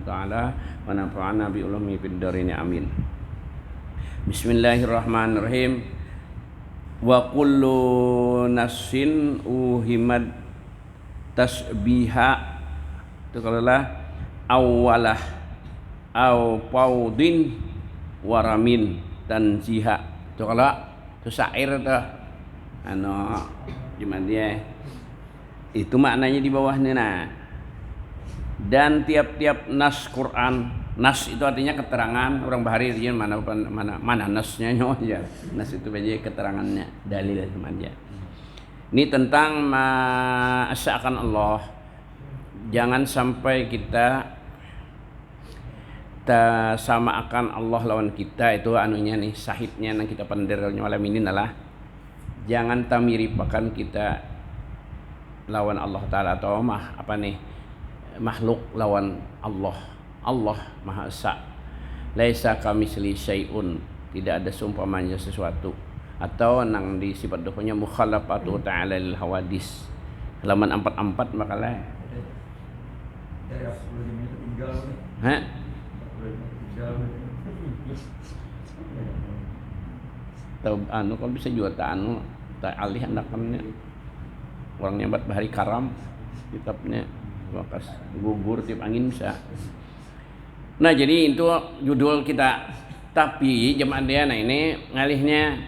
taala wa nafa'ana bi ulumi fid dharain amin. Bismillahirrahmanirrahim. Wa kullu nafsin uhimad tasbiha itu kalau lah awalah au paudin waramin tanziha itu kalau itu syair tuh gimana dia itu maknanya di bawahnya. Nah, dan tiap-tiap nas Quran, nas itu artinya keterangan orang bahari dia mana nasnya ya. Nas itu aja keterangannya, dalil aja. Ini tentang masya'akan Allah. Jangan sampai kita samakan Allah lawan kita, itu anunya nih sahidnya yang kita pendernya malam ini adalah jangan tamiripakan kita lawan Allah Ta'ala atau makhluk lawan Allah. Allah Maha Esa. Laisa kamitsli syai'un, tidak ada seumpamanya sesuatu. Atau nang di sifat dohnya mukhalafatu ta'ala lil hawadis. Halaman 44 makalah. Hah? Tahu kalau bisa juga tak alih anakannya. Orang nyambat bahari karam kitabnya bekas gugur tiap angin bisa. Nah, jadi itu judul kita. Tapi jemaah dia nah ini ngalihnya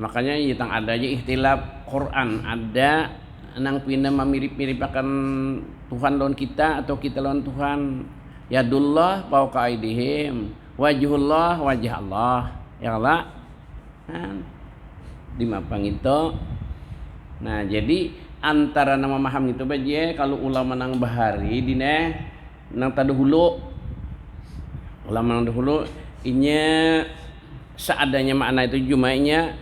makanya tang ada aja ikhtilaf Quran, ada nang pindah memirip-miripakan Tuhan lawan kita atau kita lawan Tuhan. Yadullah fawqa aidihim, wajhullah wajah Allah. Ya Allah. Nah, di mapang itu. Nah, jadi antara nama maham itu baje kalau ulama nang bahari dine nang tadahulu ulama nang dahulu inya seadanya makna itu jumainya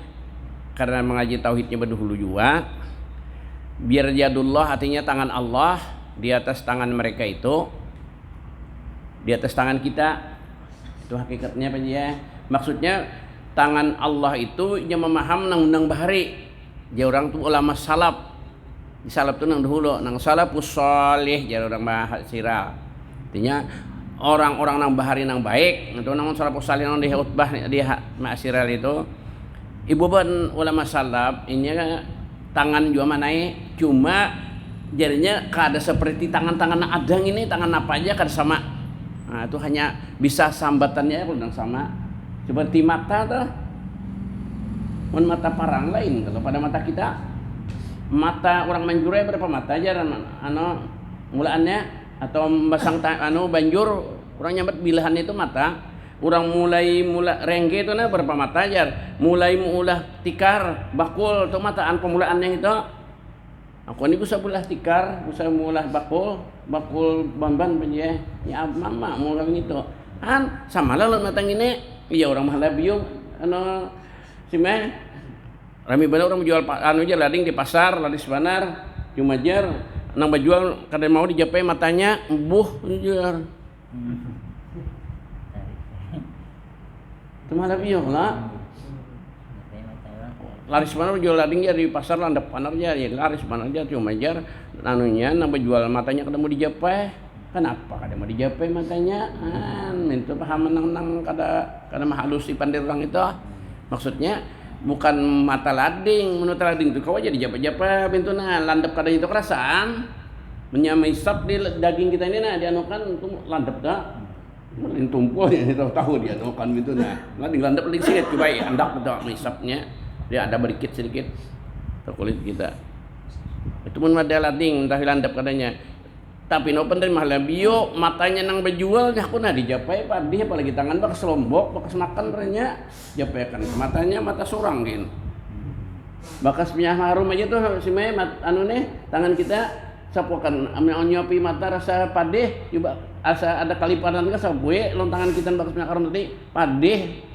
karena mengaji tauhidnya berdahulu juga biar jadullah artinya tangan Allah di atas tangan mereka itu di atas tangan kita itu hakikatnya apa ya maksudnya tangan Allah itu yang memaham nang bahari dia orang tuh ulama salaf. Di salaf tu nang dahulu nang salafus salih jar orang bahas sira. Artinya orang-orang nang bahari nang baik, itu nang salafus salih nang di khutbah di ma'siral itu. Ibu ban ulama salaf ini tangan juga manai cuma jadinya kada seperti tangan-tangan adang ini tangan apa aja kada sama. Nah, itu hanya bisa sambatannya kalau sama. Seperti mata tuh. Mata parang lain kalau pada mata kita mata orang manjure berapa mata aja mulaannya atau basang banjur orang nyambat bilahan itu mata orang mulai rengge itu berapa mata aja mulai ulah tikar bakul itu mataan pemulaannya itu aku ini bisa ulah tikar bisa ulah bakul bamban penye ya mama mulai itu kan sama lah matang ini iya orang malah biung si meh rami bener orang menjual aja lading di pasar ladis banar cuma jar nang bajual kada mau dijapai matanya embuh jar cuma lebih lah laris banar jual lading ya di pasar landap panar ya laris banar aja cuma jar anunya nang bajual matanya kada mau dijapai kenapa kada mau dijapai matanya itu paham nang kada mahalus di pandir orang itu maksudnya bukan mata lading, menurut lading itu kau aja dijapa-japa bintuna landap kadang itu kerasaan menyamai sap di daging kita ini nah dianukan itu landap dah melin tumpul ini tahu dia anukan bintuna lading landap lading sedikit coba ya andak betul misapnya dia ada berikit sedikit kulit kita itu pun ada lading entah landap kadanya tapi no pendem malah bio matanya nang berjual aku nah dijapai padih apalagi tangan bakas lombok bakas makan ternyata japaikan matanya mata surang gin bakas punya harum aja tuh si me tangan kita sapukan nyopi mata rasa padih coba asa ada kalipanan ka sabue lon tangan kita bakas punya harum tadi padih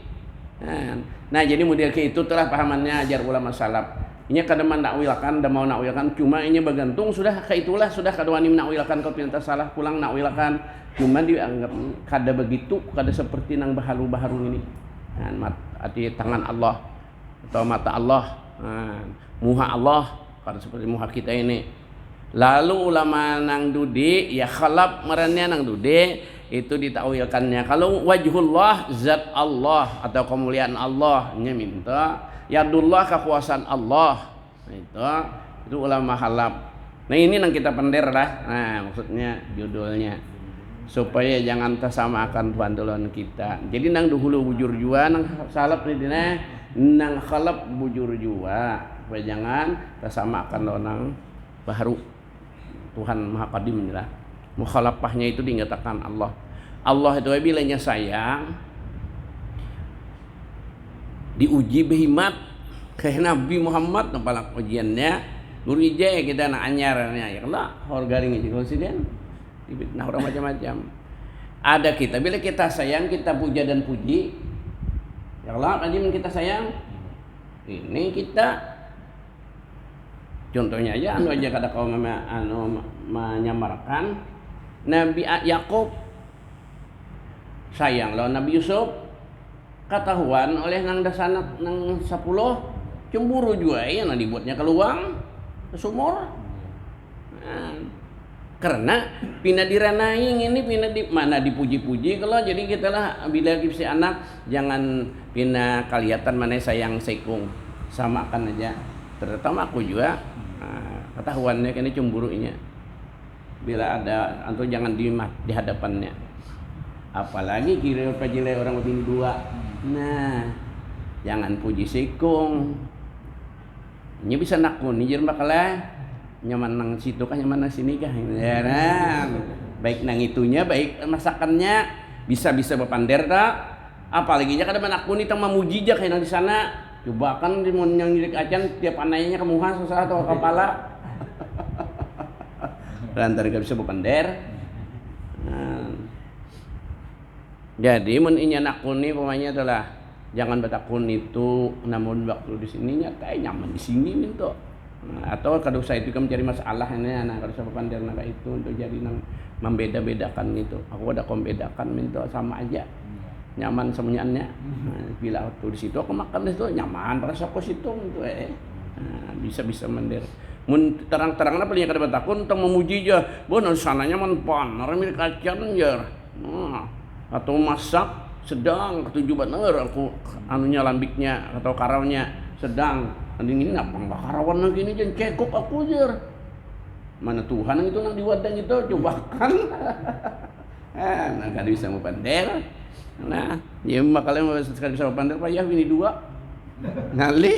nah jadi model ke itu telah pahamannya ajar ulama salaf. Ini kadang nakwilakan, dah mau nakwilakan, cuma ini bergantung sudah ke itulah sudah kada wani nakwilakan kalau pinta salah pulang nakwilakan, cuma dianggap kada begitu, kada seperti nang baharu ini, arti tangan Allah atau mata Allah, muha Allah, kada seperti muha kita ini. Lalu ulama nang dude ya khalaf merannya nang dude itu ditakwilkannya. Kalau wajhullah zat Allah atau kemuliaan Allah nya minta, yadullah kekuasaan Allah. Itu ulama halap. Nah ini yang kita pender lah. Nah maksudnya judulnya supaya jangan tersamakan Tuhan Tuhan kita. Jadi nang dahulu bujur jua nang salap ni dina nang khalap bujur jua. Supaya jangan tersamakan nang baru. Tuhan Maha Qadim lah. Mukhalafahnya itu dikatakan Allah. Allah itu bilanya sayang diuji behimat kayak Nabi Muhammad nampalak ujiannya nurija kita nak anyarnya ya Allah horgaring aja konsiden dibitnah orang macam-macam. Ada kita bila kita sayang kita puja dan puji ya Allah Qadim kita sayang ini kita contohnya aja anu aja kada kau menyamarkan Nabi Yakub sayang lawan Nabi Yusuf ketahuan oleh nang dasanak nang 10 cemburu juga ya nang dibuatnya keluang ke sumur karena pina direnaing ini pina di mana dipuji-puji kalau jadi kita lah bila si anak jangan pina kelihatan mana sayang sekung samakan aja terutama aku juga ketahuannya kini cemburunya bila ada atau jangan di hadapannya apalagi kira pajile orang bini dua nah jangan puji sikung ini bisa nakun nijir bakalah nyaman nang situ kah nyaman nang sini kah ya nah, baik nang itunya baik masakannya bisa berpander tak apalagi nya kada manakun itang mamuji jak nang di sana coba kan di yang nyirik acan tiap anaknya kemuha susah atau kepala lantar gak bisa berpander jadi mun inya nakuni pokoknya adalah jangan bertakun itu namun waktu di sini nyata nyaman di sini minto atau kalau saya itu kan mencari masalah ini anak kalau saya berpander naga itu untuk jadi nang membeda-bedakan itu aku ada membedakan minto sama aja nyaman semuanya bila waktu di situ aku makan itu nyaman rasa aku situ itu bisa mender mun terang-terang apa yang kada bertakun tentang memuji aja bon sananya manpan orang milik kacian ya atau masak sedang ketujuh bener aku anunya lambiknya atau karaunya sedang ini ngapang bakarawan lagi ini jangan cekuk aku jer mana Tuhan itu nang di wadah itu coba kan nah kada bisa mau pander nah ya makanya mau sekali bisa pander payah ini dua ngali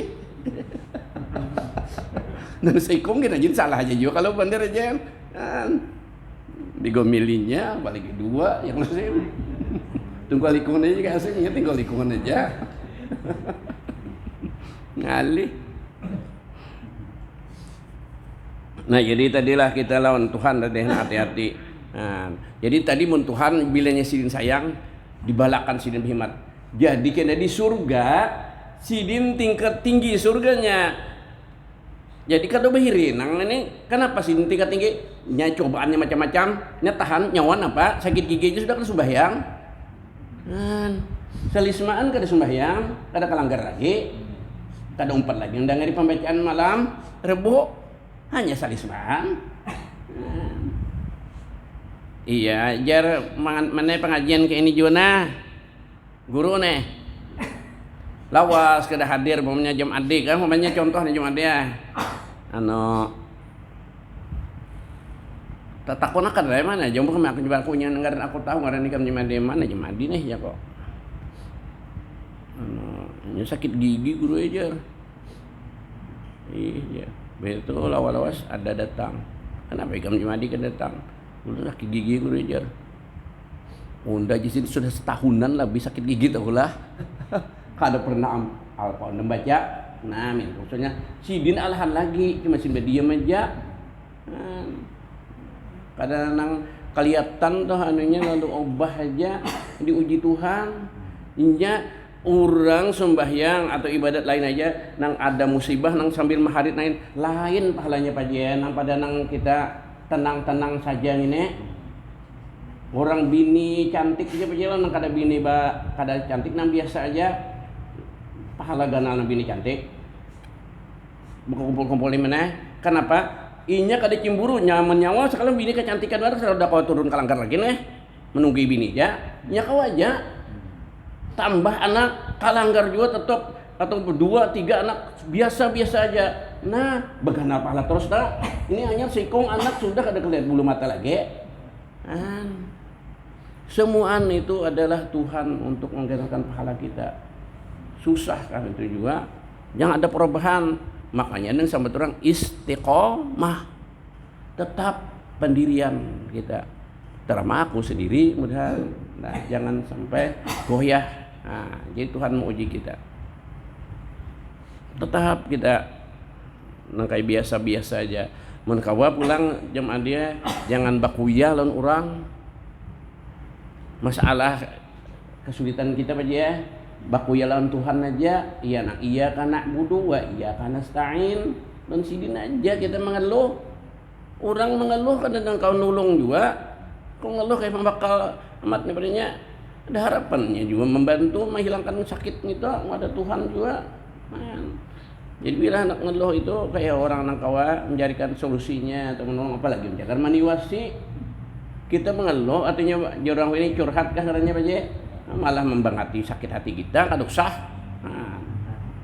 dan seikung kita jadi salah aja juga kalau pander aja digomelinya balik dua yang masih tunggu lingkungan aja kayak aslinya tinggal lingkungan aja ngali. Nah jadi tadilah kita lawan Tuhan tadi hati-hati. Nah, jadi tadi mun Tuhan bilanya sidin sayang dibalakan sidin berhimat. Jadi kena di surga sidin tingkat tinggi surganya. Jadi kada behirin nang ini kenapa sidin tingkat tinggi? Nya cobaannya macam-macam, nya tahan nyawan apa? Sakit gigi aja sudah kan sembahyang. Selismaan kada sembahyang, kada kalanggar lagi, kada umpat lagi. Undang dari pembacaan malam Rebo hanya salismaan. Iya, jar mana pengajian ke ini Jona, guru nih. Lawas kada hadir, umpamanya jam adik kan, umpamanya contoh nih jam adik ya. Takon akan dari mana? Jom kami aku coba aku nyangaran aku tahu ngaran nikam di mana jemadi nih ya kok. Ini sakit gigi guru aja. Iya, betul lawas ada datang. Kenapa ikam jemadi kan datang? Guru sakit gigi guru aja. Unda jisin sudah setahunan lebih sakit gigi tahu lah. Kada pernah apa membaca. Nah, maksudnya sidin alhan lagi cuma simba diam aja. Kadang nang kelihatan tuh anunya lalu obah aja diuji Tuhan. Inya orang sembahyang atau ibadat lain aja nang ada musibah nang sambil maharit lain pahalanya pajian nang pada nang kita tenang-tenang saja ini. Orang bini cantik aja pajian nang kada bini kada cantik nang biasa aja pahala ganal nang bini cantik. Kumpul-kumpulin mana? Kenapa? Inya kada cemburu nyaman nyawa sekali bini kecantikan baru sudah kau turun kalangkar lagi nih. menunggu bini ya kawaja tambah anak kalanggar juga tetap atau 2-3 anak biasa-biasa aja. Nah, bagaimana pahala terus dah. Ini hanya sikung anak sudah kada kelihatan bulu mata lagi. Semuaan itu adalah Tuhan untuk menggandakan pahala kita. Susah kan itu juga. Jangan ada perubahan. Makanya yang sama orang istiqomah. Tetap pendirian kita. Terima aku sendiri mudah. Nah, jangan sampai goyah. Nah, jadi Tuhan mau uji kita. Tetap kita nangkai biasa-biasa aja. Mun kawa pulang jam dia jangan bakuya lawan orang. Masalah kesulitan kita aja bakuya lawan Tuhan aja. Iya kana budu wa iya kana stain. Dan sidin aja kita mengeluh. Orang mengeluh kadang kau nulung juga. Kau ngeluh kayak bakal amat padanya ada harapannya juga membantu menghilangkan sakit itu ada Tuhan juga. Jadi bila anak ngeluh itu kayak orang nangkawa mencarikan solusinya atau menolong apalagi menjaga maniwasi kita mengeluh artinya orang ini curhat karena aja malah membangati sakit hati kita kaduk sah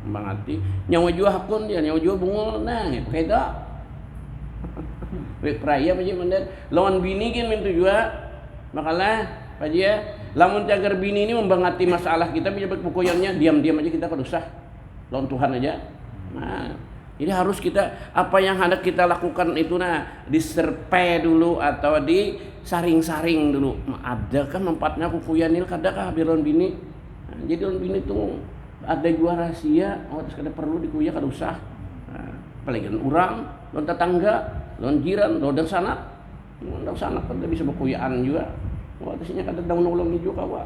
membangati nyawa jua hakun dia nyawa jua bungul nah kayak itu wek praya aja mendet lawan bini kan mintu jua makalah aja lamun cagar bini ini membangati masalah kita bisa berpukuyannya diam-diam aja kita kaduk sah lawan Tuhan aja. Nah, jadi harus kita apa yang hendak kita lakukan itu diserpe dulu atau disaring-saring dulu. Ada kan manfaatnya kukuyanil kadakah biron bini. Nah, jadi on bini itu ada dua rahasia, terus kada perlu dikuya kada usah. Nah, apalagi orang, lawan tetangga, lawan jiran, lawan sanak. Lawan sanak kada bisa berkuyaan juga. Wah, terusnya kada daun-daun juga kawa.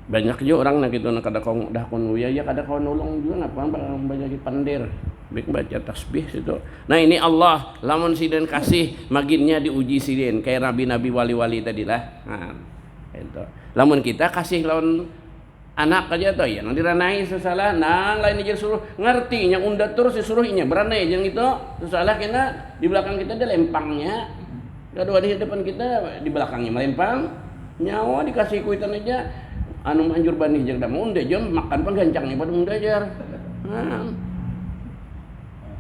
Banyak juga orang nak itu nak kada kau dah kau nuya ya kada kau nolong juga ngapa baca pandir baik baca tasbih situ. Nah ini Allah lamun siden kasih maginnya diuji siden kayak nabi-nabi wali-wali tadilah. Nah itu lamun kita kasih lawan anak aja tuh ya nang diranai sesalah nang lain aja suruh ngerti yang undat terus disuruh inya beranai yang itu sesalah kena di belakang kita ada lempangnya kedua di depan kita di belakangnya melempang nyawa dikasih kuitan aja anu manjur bani jeung da munda jom makan penggancangnya pada munda jar. Nah.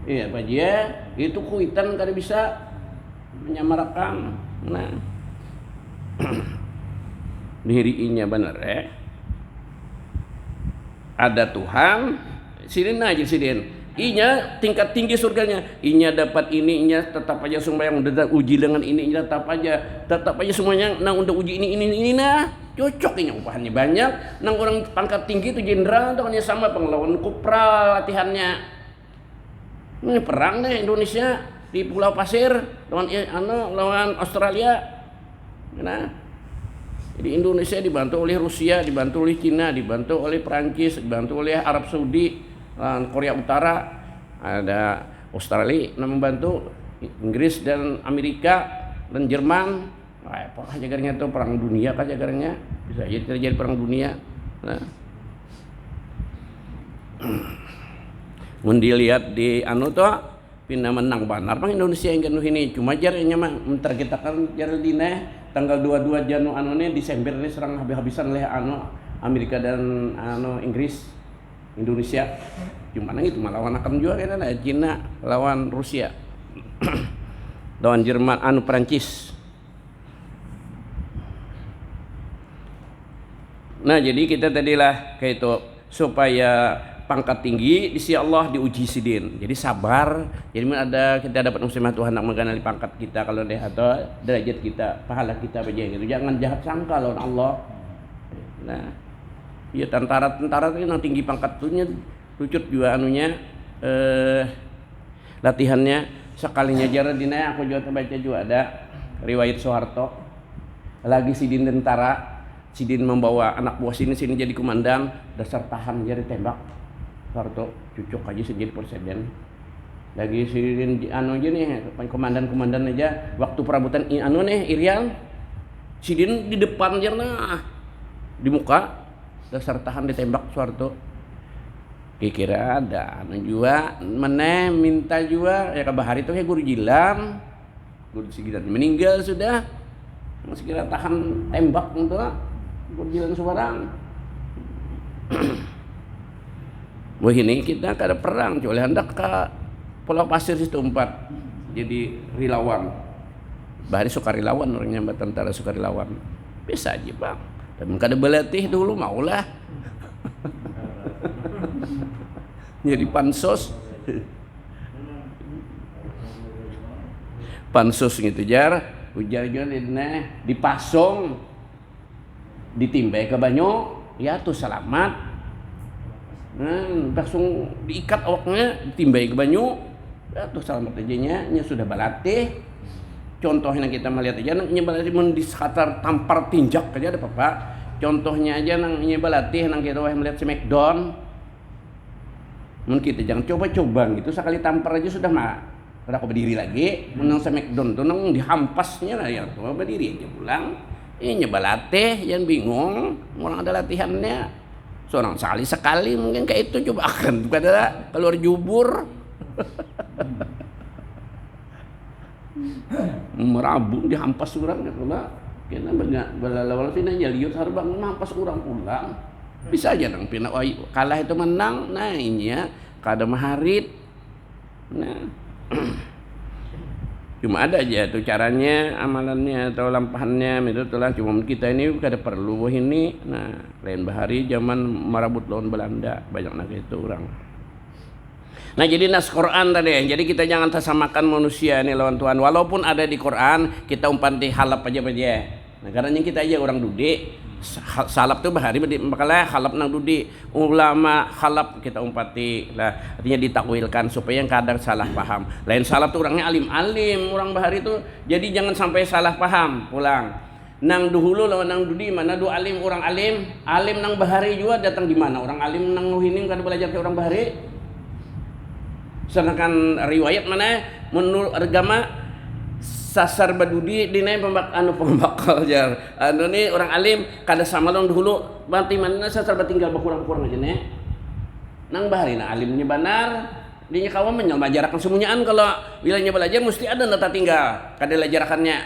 Iya Pak Jia, itu kuitan kada bisa menyamarakan. Nah. Diriinya bener Ada Tuhan, sidin aja sidin. Inya tingkat tinggi surganya. Inya dapat ini, inya tetap aja sembahyang uji dengan ini, inya tetap aja semuanya nang untuk uji ini nah. Cocok ini upahannya banyak nang orang pangkat tinggi itu jenderal atau sama penglawan kupra latihannya ini perang deh Indonesia di Pulau Pasir lawan Australia nah jadi Indonesia dibantu oleh Rusia dibantu oleh Cina dibantu oleh Perancis dibantu oleh Arab Saudi Korea Utara ada Australia yang membantu Inggris dan Amerika dan Jerman. Apakah jagarnya itu perang dunia kah jagarnya bisa jadi terjadi perang dunia. Nah, mun dilihat di anu tuh pindah menang banar pang Indonesia yang kanu ini cuma jarnya mah mentargetakan jar dina tanggal 22 Januari Desember ini serang habis-habisan oleh anu Amerika dan anu Inggris Indonesia cuma itu melawan akan juga kan Cina lawan Rusia lawan Jerman anu Perancis. Nah jadi kita tadilah kayak itu supaya pangkat tinggi di sisi Allah diuji sidin. Jadi sabar. Jadi ada kita dapat muslimah Tuhan nak mengenali pangkat kita kalau dia atau derajat kita, pahala kita aja gitu. Jangan jahat sangka lawan Allah. Nah, ya tentara itu yang tinggi pangkat tuhnya lucut juga anunya latihannya sekalinya jarang dina aku juga baca juga ada riwayat Soeharto lagi sidin tentara. Sidin membawa anak buah sini jadi komandan dasar tahan jadi tembak Soeharto cucuk aja jadi presiden lagi sidin anu aja nih komandan aja waktu perabutan anu nih Irian sidin di depan aja di muka dasar tahan ditembak Soeharto kira ada anu juga mana minta juga ya ke bahari itu ya guru jilang Sigiran meninggal sudah, masih kira tahan tembak untuk berjalan sebarang. Wah ini kita kada perang, coba hendak ke Pulau Pasir situ 4 jadi relawan. Bahari sukarelawan orangnya, tentara sukarelawan. Bisa aja bang. Dan kada berlatih dulu maulah. Jadi pansos. Pansos gitu jar, ujar dipasong, ditimbai ke banyu, ya tuh selamat. Langsung diikat awaknya, ditimbai ke banyu, ya tuh selamat aja nya sudah balatih. Contohnya kita melihat aja nang nyebalatih mun di sekitar tampar tinjak aja ada apa. Contohnya aja nang nyebalatih nang kita melihat Smackdown. Mun kita jangan coba-coba gitu sekali tampar aja sudah mah. Udah aku berdiri lagi, menang Smackdown tuh nang dihampasnya lah ya tuh berdiri aja pulang. Nyebalatih jangan bingung, orang ada latihannya. Seorang sekali mungkin kayak itu coba akan pada keluar jubur. Merabung dihampas orang gitu lah. Kena banyak balawal pina liut harbang mampas orang pulang. Bisa aja nang pina kalah itu menang. Nah ini ya kada maharit. Nah cuma ada aja tuh caranya, amalannya atau lampahannya itu telah cuma kita ini kada perlu ini. Nah lain bahari zaman marabut lawan Belanda banyak nak itu orang. Nah jadi nas Quran tadi, jadi kita jangan tersamakan manusia ini lawan Tuhan. Walaupun ada di Quran, kita umpan di halap aja. Nah karena kita aja orang dudi, salap tuh bahari makanya halap nang dudi. Ulama halap kita umpati lah, artinya ditakwilkan supaya yang kadang salah paham. Lain salap tuh orangnya alim-alim, orang bahari tuh. Jadi jangan sampai salah paham pulang. Nang duhulu lawan nang dudi mana dua alim orang alim nang bahari juga datang di mana orang alim nang nuhinim kan belajar ke orang bahari. Sedangkan riwayat mana menurut agama sasar badudi dinai pembakal jar. Nih orang alim kada sama long dulu banti mana sasar batinggal berkurang-kurang aja nih. Nang bahari na alimnya benar, dinya kawan menyalma jarakan semuanyaan kalau wilayahnya belajar mesti ada nata tinggal. Kada lajarakannya.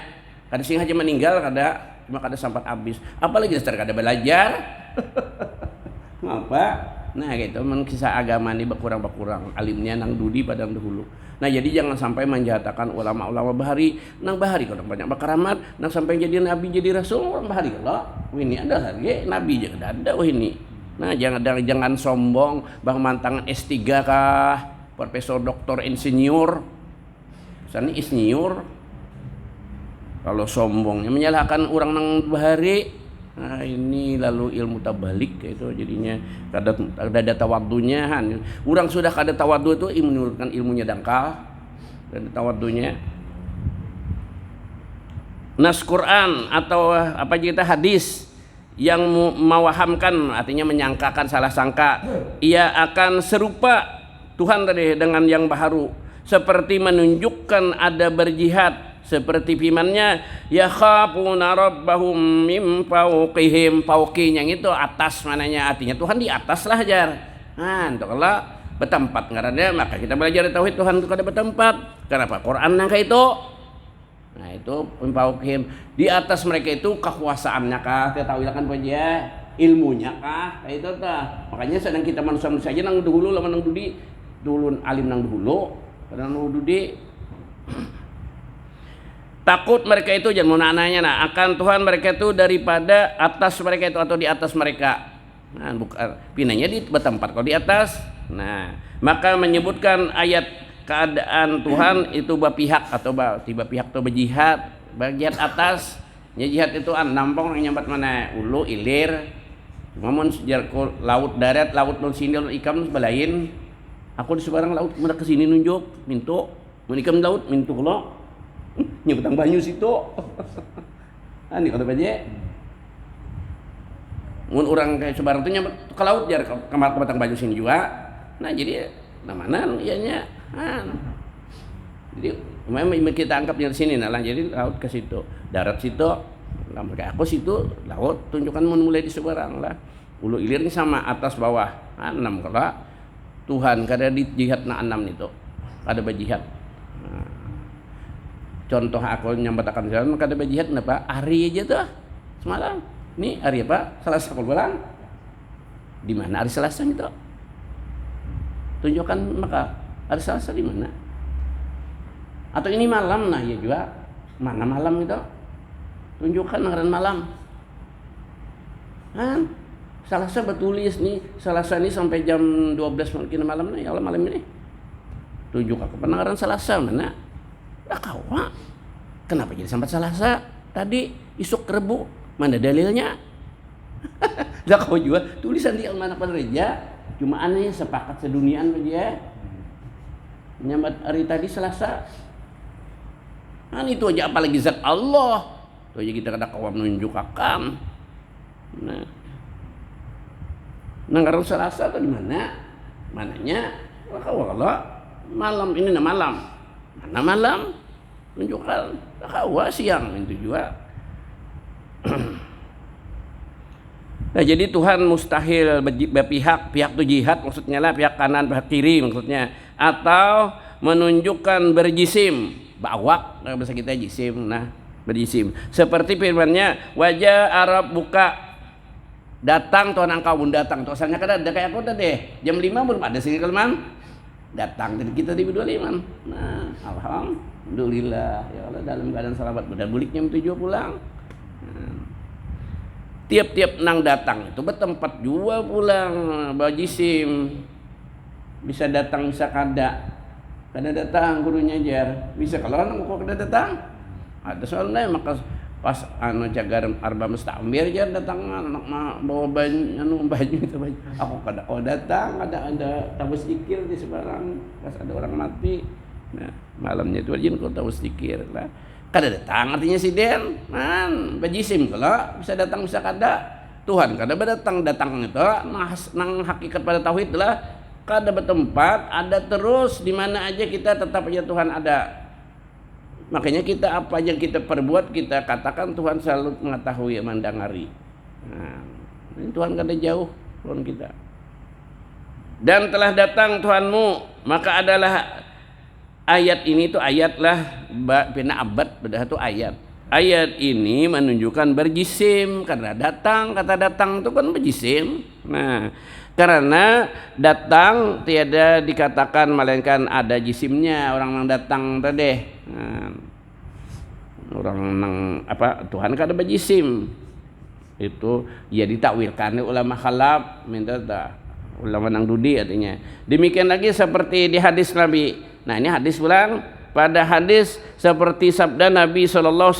Kada sing aja meninggal kada cuma kada sampat habis. Apalagi dasar kada belajar. Apa? Nah gitu, kisah agama ini berkurang alimnya nang dudi pada dahulu. Nah jadi jangan sampai menjatakan ulama-ulama bahari nang bahari kalau banyak berkaramat nang sampai jadi nabi jadi rasul orang bahari kalau ini ada lagi nabi juga ada ini. Nah jangan sombong bang mantangan S3 kah profesor doktor insinyur sana insinyur kalau sombongnya menyalahkan orang nang bahari. Nah ini lalu ilmu tabalik itu jadinya kada tawaddunya han. Orang sudah kada tawaddu itu menurunkan ilmunya dangkal dan tawaddunya. Nas Quran atau apa kita hadis yang mewahamkan artinya menyangkakan salah sangka ia akan serupa Tuhan tadi dengan yang baharu seperti menunjukkan ada berjihad. Seperti firman-Nya yakhafuna rabbahum min fawqihim, fawqinya itu atas mananya artinya Tuhan di atas lah jar. Nah untuk kalau bertempat ngarannya maka kita belajar tauhid Tuhan itu kada bertempat. Kenapa? Quran nangka itu. Nah itu fawqihim di atas mereka itu kekuasaannya kah, ketahuilakan aja ilmunya kah, kayak itu tah. Makanya sedang kita manusia aja nang dulu lawan nang dudi, dulu alim nang dulu, kadang nang dudi. Takut mereka itu jangan mau nanya akan Tuhan mereka itu daripada atas mereka itu atau di atas mereka. Nah, bukan pinanya di tempat kalau di atas. Nah, maka menyebutkan ayat keadaan Tuhan itu berpihak atau tiba pihak atau berjihad, berjihad atas. Ya jihad itu nampang yang nyambat mana ulu ilir. Cuma sejarah laut darat, laut non sindel ikan sebelain. Aku di sebarang laut mana ke sini nunjuk, mintu, menikam laut mintu lo. Nyebutang banyu situ. Ani kata baje. Mun orang kayak sebarang tuh nyebut ke laut jar ke batang banyu sini juga. Nah jadi namana ianya. Jadi memang kita anggap dari sini nah jadi laut ke situ, darat situ, lama kayak aku situ, laut tunjukkan mun mulai di sebarang lah. Ulu ilir ini sama atas bawah. Enam kalau Tuhan kada di jihad na enam itu. Ada berjihad. contoh aku nyambatakan jalan maka ada berjihad kenapa hari aja tuh semalam nih hari apa Selasa bulan di mana hari Selasa itu tunjukkan maka hari Selasa di mana atau ini malam nah ya juga mana malam itu tunjukkan anggaran malam kan Selasa bertulis nih Selasa ini sampai jam 12 malam nih ya Allah malam ini tunjuk aku penanggaran Selasa mana kawa kenapa jadi sampai Selasa tadi isuk Rebu mana dalilnya lah kau juga tulisan di Almanak Reja cuma aneh sepakat seduniaan aja menyambat hari tadi Selasa kan itu aja apalagi zat Allah itu aja kita kada kawan menunjuk akan nah nanggaran Selasa atau di mana mananya Allah malam ini nah malam mana malam tunjukkan kawa siang itu juga nah jadi Tuhan mustahil berpihak tuh jihad maksudnya lah pihak kanan pihak kiri maksudnya atau menunjukkan berjisim bawak bahasa kita jisim nah berjisim seperti firman-Nya wajah Arab buka datang Tuhan engkau pun datang tuh asalnya kan ada kayak aku tadi jam 5 belum ada sini kelman datang dari kita di 25 nah alhamdulillah ya Allah dalam keadaan selamat benar buliknya menuju pulang tiap-tiap nang datang itu bertempat jua pulang bajisim bisa datang bisa kada datang gurunya jar bisa kalau orang kok kada datang ada soalnya maka pas cagar arba mustamir jar datang anak bawa baju itu baju aku kada datang ada tabus zikir di sebarang pas ada orang mati nah malamnya itu rajin kau tabus zikir lah kada datang artinya si den man bajisim kalau bisa datang bisa kada Tuhan kada berdatang itu nang hakikat pada tauhid lah kada bertempat ada terus di mana aja kita tetap aja Tuhan ada makanya kita apa yang kita perbuat kita katakan Tuhan selalu mengetahui mendengari nah, Tuhan kada jauh Tuhan kita dan telah datang Tuhanmu maka adalah ayat ini tuh ayat lah pina abad bedah tuh ayat ini menunjukkan berjisim karena datang kata datang itu kan berjisim nah karena datang tiada dikatakan melainkan ada jisimnya orang yang datang tadi nah, orang nang apa Tuhan kada berjisim itu ya ditakwilkan ulama khalaf minta ulama nang dudi artinya demikian lagi seperti di hadis Nabi nah ini hadis ulang pada hadis seperti sabda Nabi SAW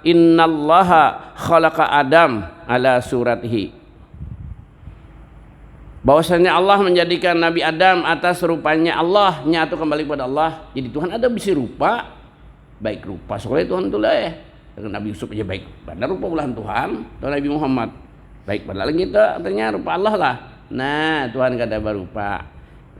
innallaha khalaqa Adam ala suratihi bahwasanya Allah menjadikan Nabi Adam atas rupanya Allah nyatu kembali kepada Allah jadi Tuhan ada bisa rupa baik rupa soalnya Tuhan itu lah dengan Nabi Yusuf aja baik benar rupa bulahan Tuhan atau Nabi Muhammad baik padahal kita artinya rupa Allah lah nah Tuhan kada berupa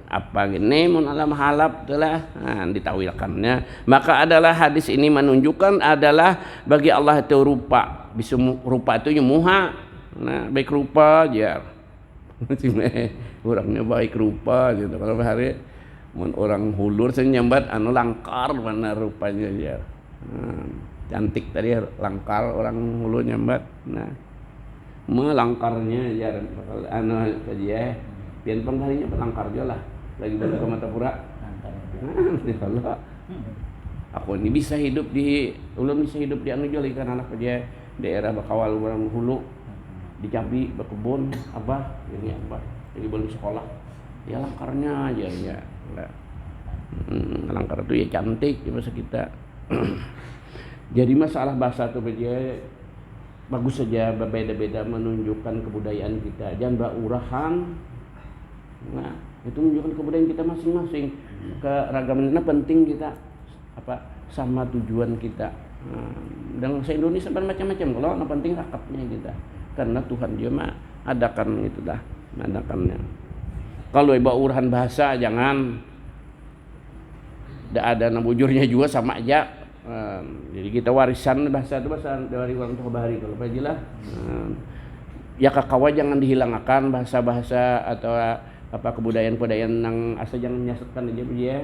apa gini mun alam halap itulah nah, ditawilkannya maka adalah hadis ini menunjukkan adalah bagi Allah itu rupa bisa rupa itu muha nah baik rupa aja orangnya baik rupa gitu kalau hari orang hulur saya nyambat langkar mana rupanya ya cantik tadi langkar orang hulur nyambat nah melangkarnya ya dia pian pengharinya pelangkar dia lah lagi balik ke Matapura kalau aku ini bisa hidup belum bisa hidup di Joli kan anak dia daerah Bakawal orang hulu di Cabi berkebun abah ini abah jadi belum sekolah ya langkarnya aja ya langkar itu ya cantik ya bahasa kita jadi masalah bahasa itu aja bagus saja berbeda-beda menunjukkan kebudayaan kita jangan berurahan nah itu menunjukkan kebudayaan kita masing-masing keragamannya penting kita apa sama tujuan kita dan se-Indonesia macam-macam kalau yang penting rakatnya kita karena Tuhan dia mah adakan itulah adakannya kalau ibarat urahan bahasa jangan tidak ada nabujurnya juga sama aja jadi kita warisan bahasa itu bahasa dari orang tua bahari kalau pajilah ya kakawa jangan dihilangkan bahasa-bahasa atau apa kebudayaan yang asa jangan menyesatkan aja dia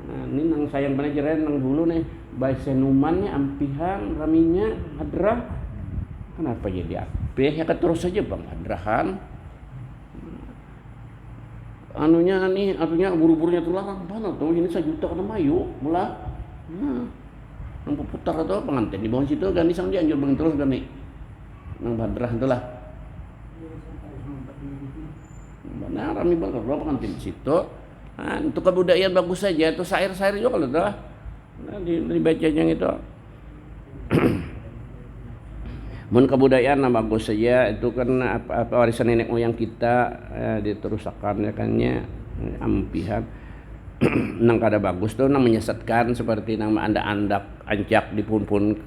Nah, ini nang sayang pelajaran nang dulu nih, baik senumannya, ampihan, raminya, hadrah. Kenapa jadi apeh? Ya kan terus saja bang hadrahan. Anunya buru-burunya tuh larang banget tuh. Ini 1 juta kena mayu, mula. Nah, nang putar atau pengantin di bawah situ ganti sang dia anjur bang terus ganti. Nang hadrah itulah. Nah, rami banget kalau pengantin di situ. Nah, untuk kebudayaan bagus saja, itu syair-syair juga kalau dah. Nah, dibacanya itu. Mun kebudayaan nah bagus saja itu kan apa warisan nenek moyang kita diterusakan ya kannya ampihan. Nang kada bagus tuh nang menyesatkan seperti nang anda-andak ancak di pun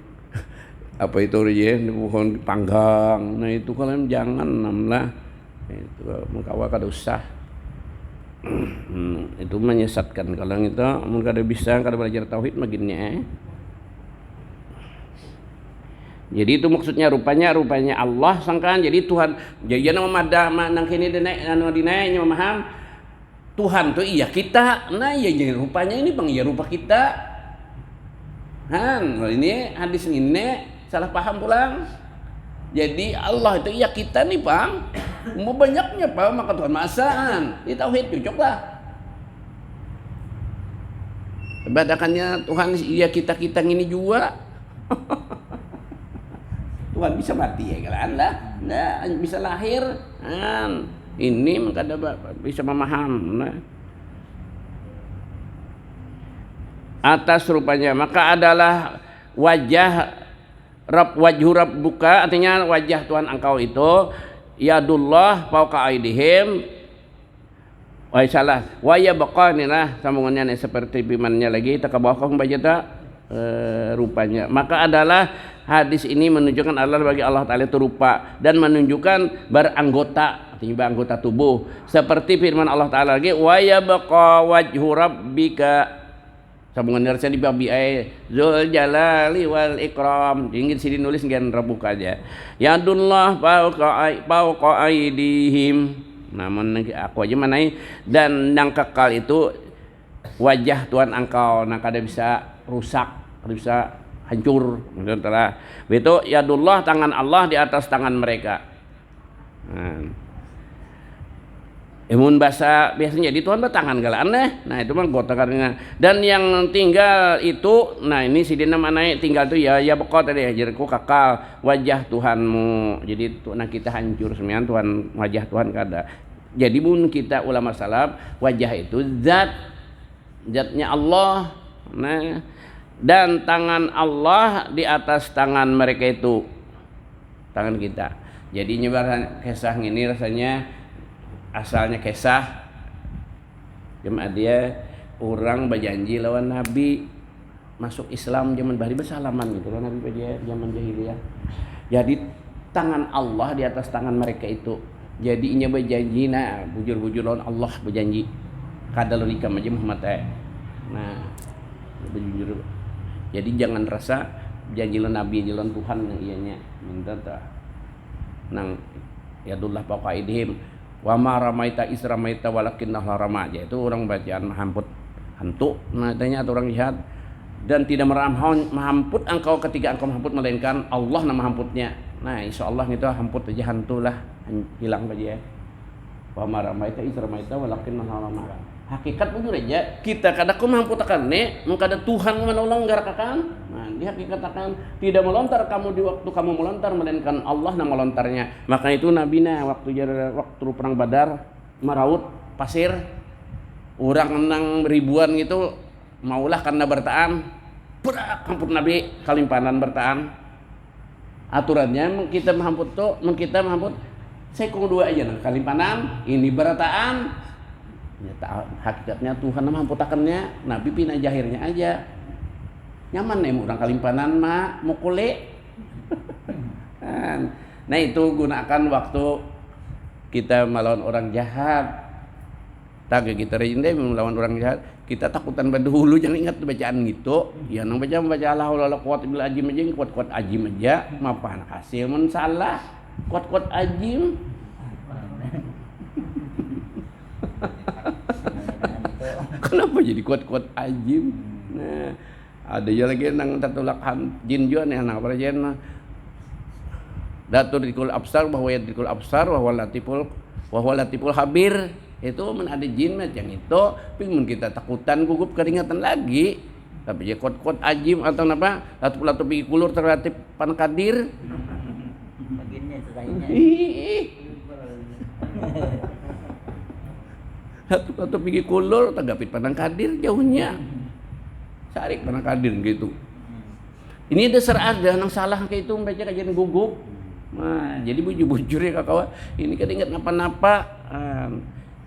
apa itu ya di pohon panggang. Nah itu kalian jangan namlah itu mengkawa kada usah. Itu menyesatkan kalau itu mun kada bisa kada belajar tauhid maginnya. Jadi itu maksudnya rupanya Allah sangkaan jadi Tuhan. Jadi nama mada nang kini dinanya memaham Tuhan tuh iya kita. Nah ya jadi rupanya ini bang ya rupa kita. Ini hadis ini salah paham pulang. Jadi Allah itu iya kita nih bang. Mau banyaknya pak maka Tuhan masaan. Di tauhid cocoklah. Badakannya Tuhan iya kita ini juga. Tuhan bisa mati ya kan lah, nah, bisa lahir, ini kada bisa memaham. Nah. Atas rupanya maka adalah wajhu rabbuka artinya wajah Tuhan engkau itu yadullah fauqa aidihim salah wa yabqa nih sambungannya nih seperti bimannya lagi tak bawah kau membaca tak rupanya maka adalah hadis ini menunjukkan Allah bagi Allah Ta'ala itu rupa dan menunjukkan beranggota artinya anggota tubuh seperti firman Allah Ta'ala lagi wa yabqa wajhu rabbika sambungan harusnya di babi zul jalali wal ikram ingin sini nulis ngan rabbuka aja yadullah fauqa aidihim namun aku aja manai dan yang kekal itu wajah Tuhan engkau nah kada bisa rusak kada bisa hancur itu yadullah tangan Allah di atas tangan mereka. Emun bahasa biasanya di Tuhan bertangan galaan nah itu mah gota karena dan yang tinggal itu nah ini si dina mana tinggal tuh ya pokok tadi ajarku kakal wajah Tuhanmu jadi nah kita hancur semian Tuhan wajah Tuhan kada jadi bun kita ulama salaf wajah itu zatnya Allah nah dan tangan Allah di atas tangan mereka itu tangan kita jadi nyebar kisah ini rasanya asalnya kisah cuma dia orang berjanji lawan Nabi masuk Islam zaman bahari bersalaman gitu loh Nabi dia zaman jahiliyah jadi tangan Allah di atas tangan mereka itu jadi inya berjanji nah bujur-bujur lawan Allah berjanji kada lo nikah aja Muhammad nah bujur jadi jangan rasa janji lo Nabi jalan Tuhan yang ianya minta tak nang yadullah fauqa aidihim wa ma ramaita isramaita walakinna rama aja itu orang bacaan mahamput hantu nah tanya atau orang jihad dan tidak mahamput engkau ketika engkau mahamput melainkan Allah nama mahamputnya nah insyaallah itu hamput aja hantu lah hilang aja wa ma ramaita isramaita walakinna rama hakikat bujur aja kita kada ku mamputakan mengkada Tuhan menolong garakakan nah dia hakikatakan tidak melontar kamu di waktu kamu melontar melainkan Allah yang melontarnya maka itu Nabi waktu perang Badar meraut pasir orang nang ribuan gitu maulah karena bertahan berak hamput Nabi kalimpanan bertahan aturannya kita mahamput sekong dua aja nah kalimpanan ini bertahan ya, hakikatnya Tuhan mamputakannya Nabi pina jahirnya aja nyaman orang kalimpanan mah mukule nah itu gunakan waktu kita melawan orang jahat tak kita rinde melawan orang jahat kita takutan dahulu jangan ingat bacaan gitu ya nang baca la haula wala quwwata illa ajim aja kuat-kuat ajim aja mapan hasil mun salah kuat-kuat ajim Kenapa jadi kuat-kuat ajim? Nah, ada ya lagi nang tatulak jin juga nih nang parajen datur dikul absar bahwa dikul absar bahwa latiful habir itu men ada jin macam itu ping kita takutan gugup keringatan lagi tapi ya kuat-kuat ajim atau apa latu pergi kulur terlatip pankadir bagiannya selainnya latu pergi kulur tagapit pankadir jauhnya sarik pankadir gitu. Ini dasar ada yang salah kayak itu baca kajian gugup. Nah, jadi bujur-bujur ya kakak, ini kan ingat napa-napa.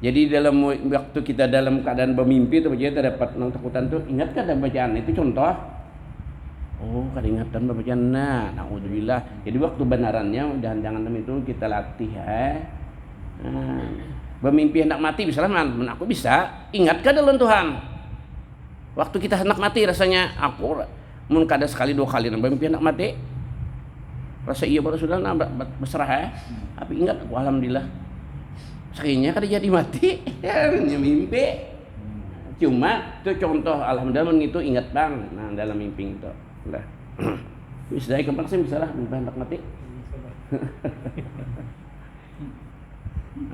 Jadi dalam waktu kita dalam keadaan bermimpi itu baca dapat takutan tuh ingat kan ada bacaan itu contoh. Oh, kan ingatan bacaan. Nah, naudzubillah. Jadi waktu benarannya jangan itu kita latih bermimpi hendak mati misalnya aku bisa ingatkan dalam Tuhan. Waktu kita hendak mati rasanya aku mun kada sekali dua kali nambah mimpi anak mati rasa iya baru sudah berserah tapi ingat aku alhamdulillah sekalinya kada jadi mati hanya mimpi cuma itu contoh alhamdulillah itu ingat bang nah dalam mimpi itu lah bisa dari kemana sih misalnya mimpi anak mati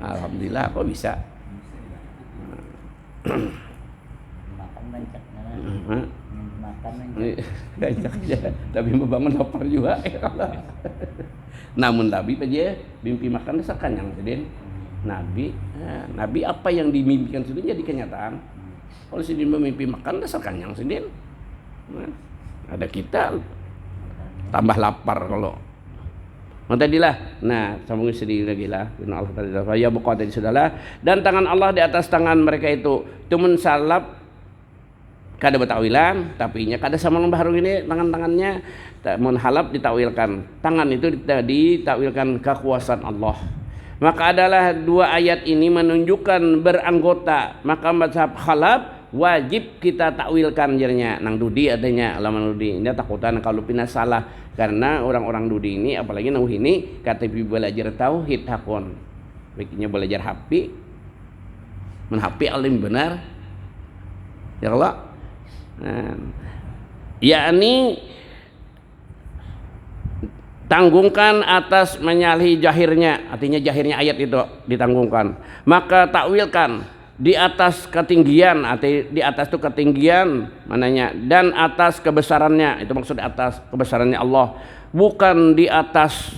alhamdulillah kok bisa makan banyak makan banyak aja tapi membangun lapar juga namun Nabi aja mimpi makan dasar kenyang sedin Nabi apa yang dimimpikan sedin jadi kenyataan kalau sedin memimpi makan dasar kenyang sedin ada kita tambah lapar kalau tadilah nah sambung sedih lagi lah Allah taala ya buka tadi sudahlah dan tangan Allah di atas tangan mereka itu mensalap kada betawilan tapi nya kada sama baru ini tangannya mun halap ditawilkan tangan itu ditawilkan kekuasaan Allah maka adalah dua ayat ini menunjukkan beranggota maka mazhab halap wajib kita takwilkan jadinya nang dudi adanya alaman dudi ini takutan kalau pina salah karena orang-orang dudi ini apalagi nang ini kata belajar tauhid hakon baiknya belajar hapi menhapi alim benar ya Allah yakni tanggungkan atas menyalahi jahirnya artinya jahirnya ayat itu ditanggungkan maka takwilkan di atas ketinggian atau di atas itu ketinggian mananya dan atas kebesarannya itu maksudnya atas kebesarannya Allah bukan di atas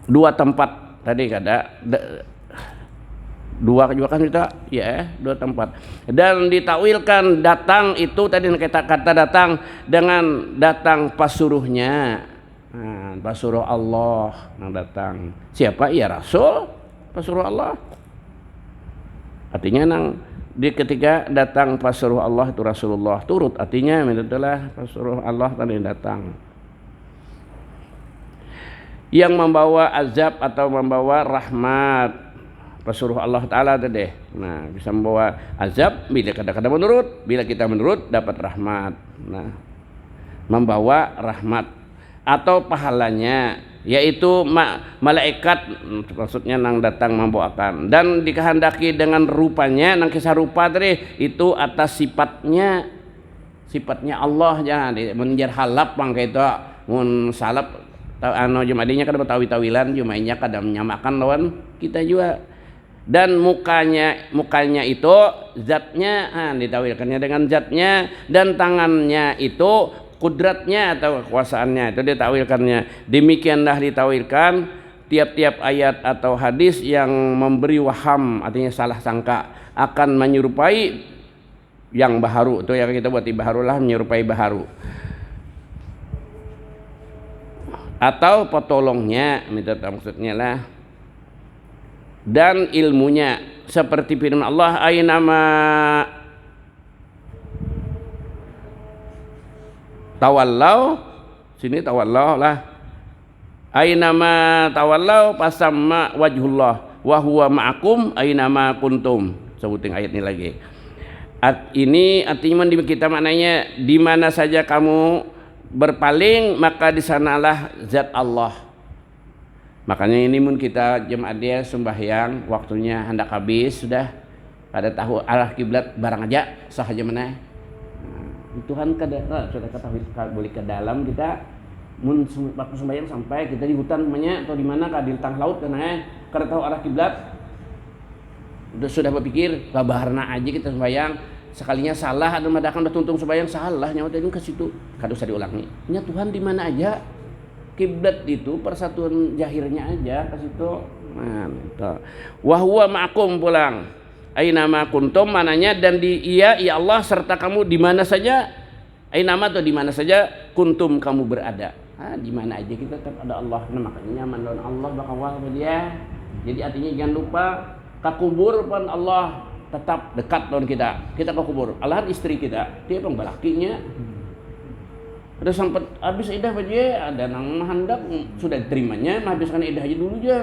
dua tempat tadi kada dua juga kan kita ya dua tempat dan ditakwilkan datang itu tadi kata datang dengan datang pasuruhnya pasuruh Allah yang datang siapa ya Rasul pasuruh Allah artinya nang di ketika datang pasuruh Allah itu Rasulullah turut artinya itulah pasuruh Allah tadi datang yang membawa azab atau membawa rahmat pasuruh Allah Ta'ala tadi nah bisa membawa azab bila kadang-kadang menurut bila kita menurut dapat rahmat nah membawa rahmat atau pahalanya yaitu malaikat maksudnya nang datang membawakan dan dikehendaki dengan rupanya nang kisah rupa tadi itu atas sifatnya Allah jangan menjar halap bang kayak itu mun salap jumadinya kada betawi-tawilan jumainya kada menyamakan lawan kita juga dan mukanya itu zatnya ditawilkannya dengan zatnya dan tangannya itu kudratnya atau kekuasaannya itu ditawilkannya demikianlah ditawilkan tiap-tiap ayat atau hadis yang memberi waham artinya salah sangka akan menyerupai yang baharu itu yang kita buat baharulah menyerupai baharu atau petolongnya maksudnya lah dan ilmunya seperti firman Allah aynama tawallau sini tawallau lah aynama tawallau pasamma wajhullah wa huwa ma'akum aynama kuntum sebutin ayat ini lagi ini artinya di kita maknanya di mana saja kamu berpaling maka di sanalah zat Allah. Makanya ini mun kita jemaah dia sembahyang waktunya hendak habis sudah kada tahu arah kiblat barang aja sah aja mana. Tuhan sudah ketahui boleh ke dalam kita mun waktu sembahyang sampai kita di hutan namanya atau di mana di tang laut karena kada tahu arah kiblat. Sudah berpikir babarna aja kita sembahyang sekalinya salah ada madakan udah tuntung sembahyang salah nyawa tadi ke situ kada usah diulangi. Nya Tuhan di mana aja kiblat itu persatuan zahirnya aja ke situ. Nah, itu. Wa huwa ma'akum pulang. Aina ma kuntum mananya dan ya Allah serta kamu di mana saja. Aina ma atau di mana saja kuntum kamu berada. Di mana aja kita tetap ada Allah. Nah, makanya nyaman lawan Allah bakal dia. Jadi artinya jangan lupa ke kubur pun Allah tetap dekat lawan kita. Kita ke kubur. Allah istri kita, dia pun balakinya. Ada sempat habis idah aja, ada nang hendak sudah terimanya, habiskan idah aja dulu aja.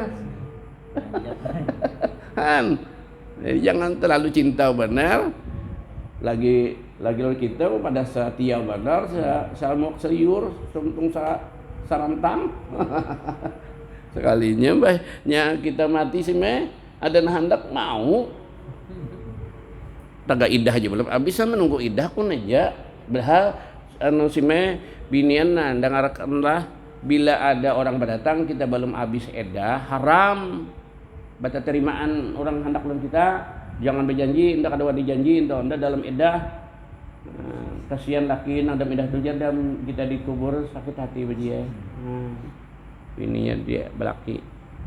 Jadi jangan terlalu cinta benar. Lagi kita pada setia benar, salmok sayur, suntung sarantang. Sekalinya bahnya kita mati sih ada hendak mau. Taga idah aja belum habis menunggu idah pun aja. Berhal sime binian dengarkanlah bila ada orang berdatang kita belum habis edah haram bata terimaan orang hendak lawan kita jangan berjanji hendak ada dijanji hendak dalam edah kasihan laki nang dalam edah terjadi kita dikubur sakit hati dia bininya dia belaki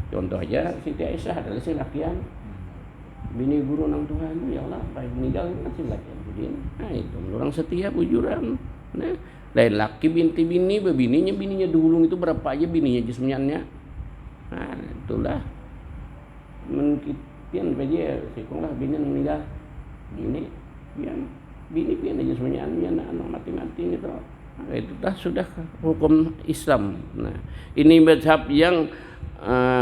contoh aja Siti Aisyah adalah si lakian bini guru nang Tuhan ya Allah baik meninggal masih lakian begini itu orang setia bujuran lain laki binti bininya dulu itu berapa aja bininya jismiannya itulah mungkin aja sikong lah bini meninggal bini pian aja semuanya anak mati gitu itu sudah hukum Islam. Nah ini mazhab yang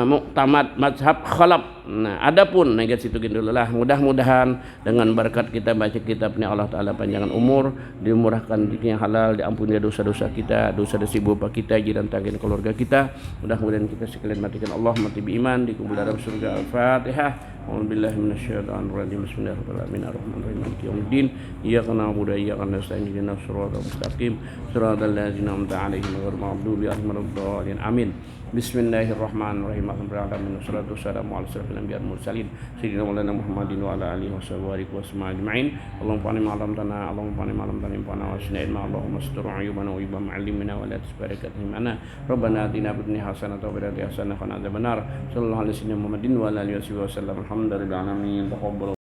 muktamad mazhab khalaf. Nah adapun negatif itu dulu lah mudah-mudahan dengan berkat kita baca kitabnya Allah Ta'ala panjangan umur dimurahkan rezeki yang halal diampuni dosa-dosa kita dosa-dosa ibu bapak kita jiran tangga keluarga kita mudah-mudahan kita sekalian matikan Allah mati beriman dikubur dalam surga Al-Fatihah. A'udzubillahi minasyaitonir rajim. Bismillahirrahmanirrahim. Arrahmanirrahim. Maliki yaumiddin. Iyyaka na'budu wa iyyaka nasta'in. Ihdinas siratal mustaqim. Siratal ladzina an'amta 'alaihim ghairil maghdubi 'alaihim waladdallin. Amin. Bismillahirrahmanirrahim. Alhamdulillah wassalatu wassalamu ala asyrafil anbiya'i wal mursalin sayyidina maulana Muhammadin wa ala alihi washabihi wasallam ajma'in. Allahumma fa'alna ma 'allamtana Allahumma fa'alna ma 'allamtana infa'na wa asna'il ma Allahumma astur 'uyubana wa ibam 'allimna wa la tusbarik mana Rabbana atina fid dunya hasanatan wa fil akhirati hasanatan wa qina adzabannar. Sallallahu alaihi wasallam Muhammadin wa ala alihi wasallam. Alhamdulillah alamin. Taqabbal